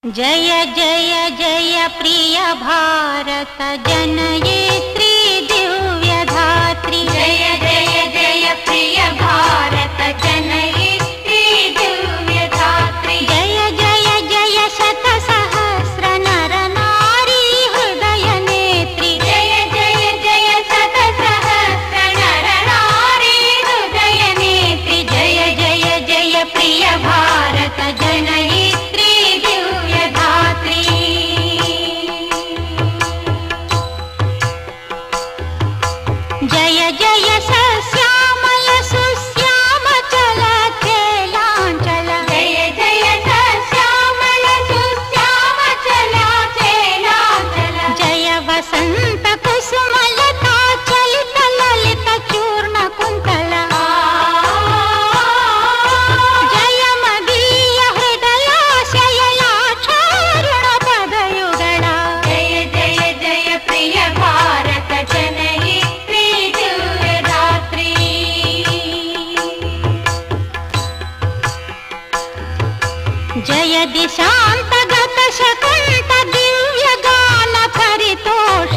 जय जय जय प्रिय भारत जनयित्री दिव्यधात्री। जय जय जय प्रिय भारत जनयित्री दिव्यधात्री। जय जय जय शत सहस्र नर नारी हृदय नेत्री। जय जय जय शत सहस्र नर नारी हृदय नेत्री। जय जय जय प्रिय भारत जनयित्री दिव्यधात्री। जय जय सश्यामल सुश्यामचल चेलांचल। जय जय सश्यामल सुश्यामचल चेलांचल। जय वसंत कुसुमलता चलित ललित चूर्ण कुंतल। जय मदीय हृदयाशयलाक्षारुण पदयुगळ। जय जय जय प्रिय भारत जनयित्री दिव्यधात्री। जय दिशांतगत शकुंत दिव्य गान परितोष।